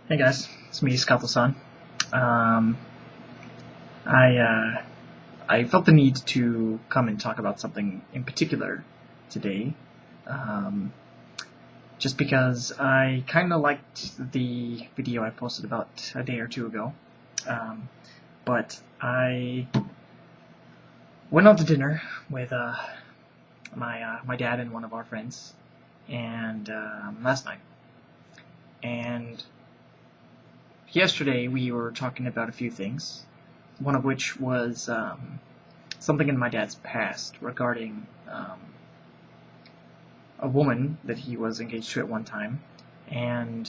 Hey guys, it's me, Skatto-san. Um, I I felt the need to come and talk about something in particular today, um, just because I kind of liked the video I posted about a day or two ago. Um, but I went out to dinner with my dad and one of our friends, and last night, and yesterday we were talking about a few things. One of which was something in my dad's past regarding a woman that he was engaged to at one time, and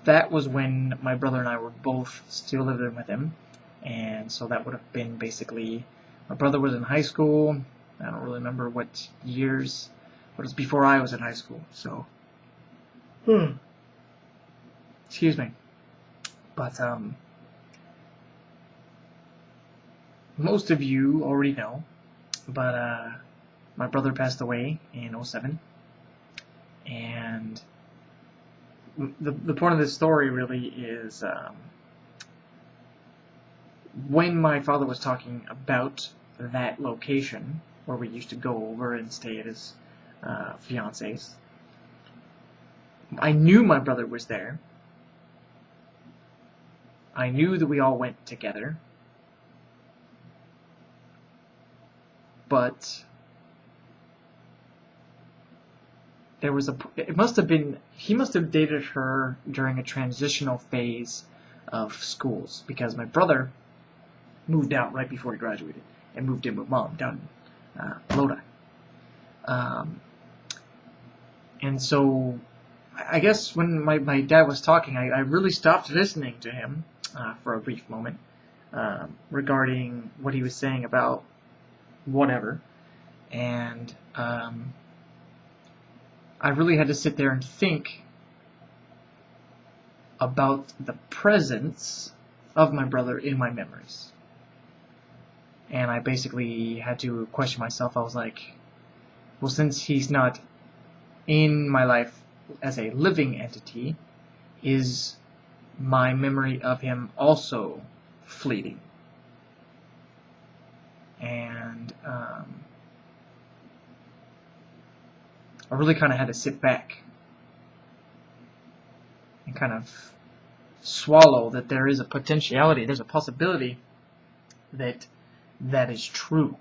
that was when my brother and I were both still living with him, and so that would have been basically my brother was in high school. I don't really remember what years, but it was before I was in high school. So, excuse me, but most of you already know, but my brother passed away in '07, and the point of this story really is when my father was talking about that location where we used to go over and stay at his fiance's. I knew my brother was there. I knew that we all went together. But there was it must have been, he must have dated her during a transitional phase of schools, because my brother moved out right before he graduated and moved in with mom down in Lodi. And so I guess when my dad was talking, I really stopped listening to him for a brief moment regarding what he was saying about whatever. And I really had to sit there and think about the presence of my brother in my memories. And I basically had to question myself. I was like, well, since he's not in my life as a living entity, is my memory of him also fleeting? And I really kind of had to sit back and kind of swallow that there is a potentiality, there's a possibility that that is true.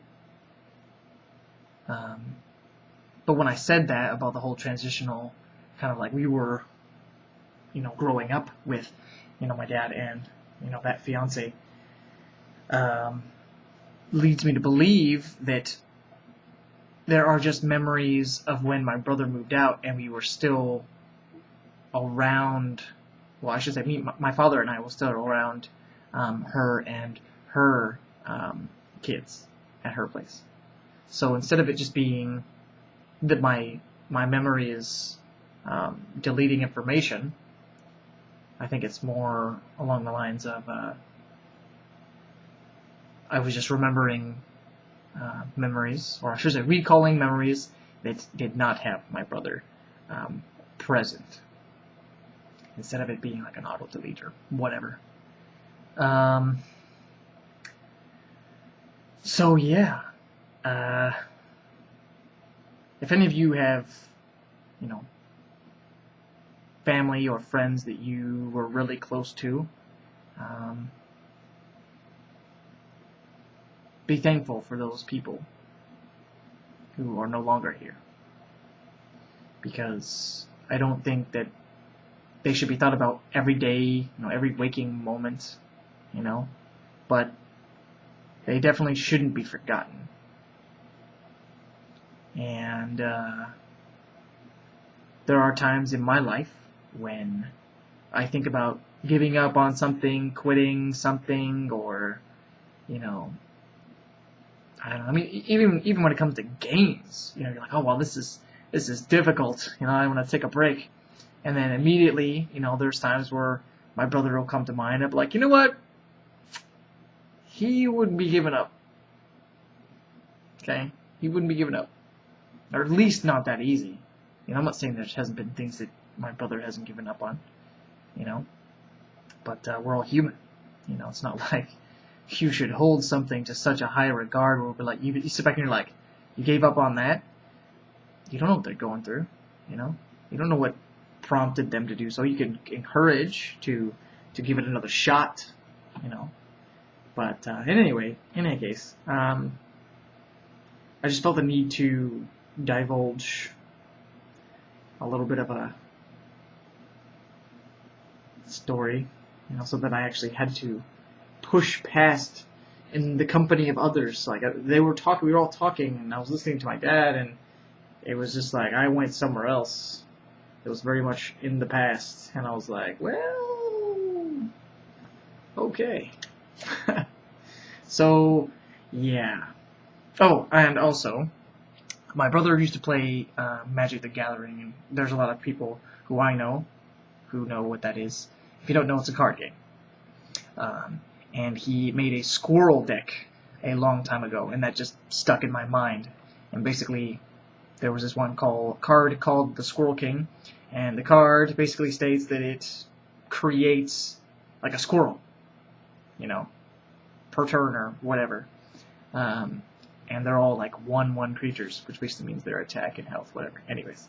But when I said that about the whole transitional, kind of like we were, growing up with, my dad and, that fiance, leads me to believe that there are just memories of when my brother moved out and we were still around, well, I should say my father and I were still around her and her kids at her place. So instead of it just being that my memory is deleting information, I think it's more along the lines of I was just remembering memories, or I should say recalling memories that did not have my brother present, instead of it being like an auto delete or whatever. So yeah, if any of you have, family or friends that you were really close to, be thankful for those people who are no longer here, because I don't think that they should be thought about every day, every waking moment, but they definitely shouldn't be forgotten. And there are times in my life when I think about giving up on something, quitting something, or, I don't know. I mean, even when it comes to games, you're like, oh well, this is difficult. I want to take a break, and then immediately, there's times where my brother will come to mind. I'm like, you know what? He wouldn't be giving up. Okay, he wouldn't be giving up, or at least not that easy. I'm not saying there hasn't been things that my brother hasn't given up on, you know. But we're all human, you know. It's not like you should hold something to such a high regard where we're like, you sit back and you're like, you gave up on that. You don't know what they're going through, you know. You don't know what prompted them to do so. You can encourage to give it another shot, you know. But in any case, I just felt the need to divulge a little bit of a story, you know, so that I actually had to push past in the company of others. Like we were all talking, and I was listening to my dad, and it was just like I went somewhere else. It was very much in the past, and I was like, well, okay. So, yeah. Oh, and also, my brother used to play Magic the Gathering, and there's a lot of people who I know who know what that is. If you don't know, it's a card game. And he made a squirrel deck a long time ago, and that just stuck in my mind. And basically, there was this one card called the Squirrel King, and the card basically states that it creates like a squirrel, you know, per turn or whatever. And they're all like 1/1 creatures, which basically means their attack and health, whatever. Anyways.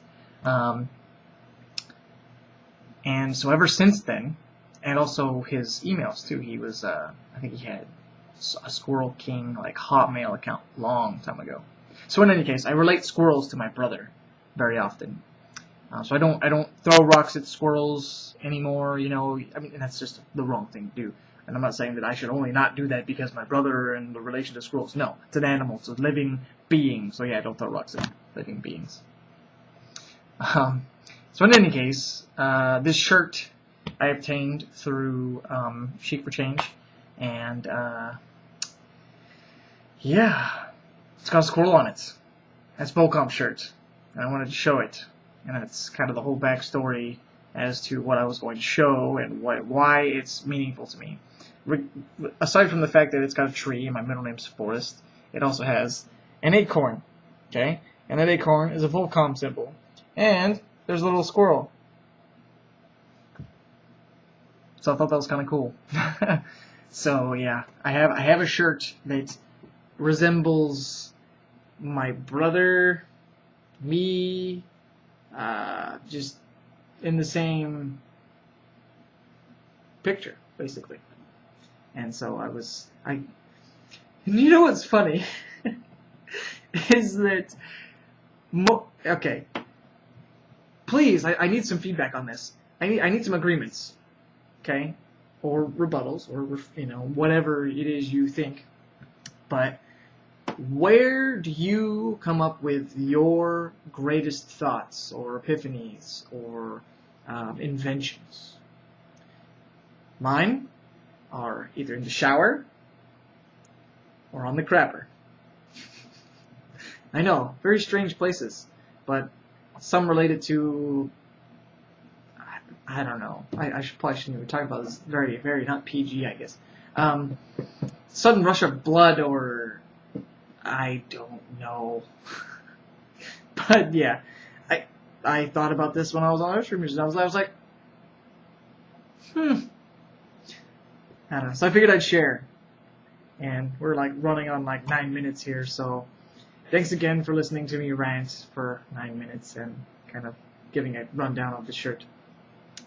And so ever since then, and also his emails too, he was, I think he had a Squirrel King like Hotmail account long time ago. So in any case, I relate squirrels to my brother very often. So I don't throw rocks at squirrels anymore, you know. I mean, that's just the wrong thing to do. And I'm not saying that I should only not do that because my brother and the relation to squirrels. No, it's an animal. It's a living being. So yeah, don't throw rocks at living beings. So in any case, this shirt I obtained through Chic for Change. And yeah, it's got a squirrel on it. That's Volcom shirt. And I wanted to show it. And that's kind of the whole backstory as to what I was going to show and why it's meaningful to me. Aside from the fact that it's got a tree and my middle name's Forrest, it also has an acorn, okay? And that acorn is a Volcom symbol. And there's a little squirrel. So I thought that was kind of cool. So yeah, I have a shirt that resembles my brother, me, just in the same picture, basically. And so you know what's funny? Is that, okay, please, I need some feedback on this. I need some agreements, okay? Or rebuttals, or, you know, whatever it is you think. But where do you come up with your greatest thoughts or epiphanies or inventions? Mine are either in the shower or on the crapper. I know, very strange places, but some related to, I don't know. I probably shouldn't even talk about this. Very, very not PG, I guess. Sudden rush of blood, or I don't know. But yeah, I thought about this when I was on Earthstreamers, and I was like, I don't know. So I figured I'd share. And we're like running on like 9 minutes here, so thanks again for listening to me rant for 9 minutes and kind of giving a rundown of the shirt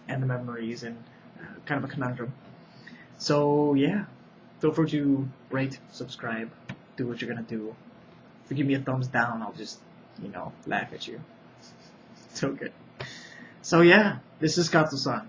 and the memories and kind of a conundrum. So yeah, feel free to rate, subscribe, do what you're gonna do. If you give me a thumbs down, I'll just, you know, laugh at you. So good. So yeah, this is Skatto-san.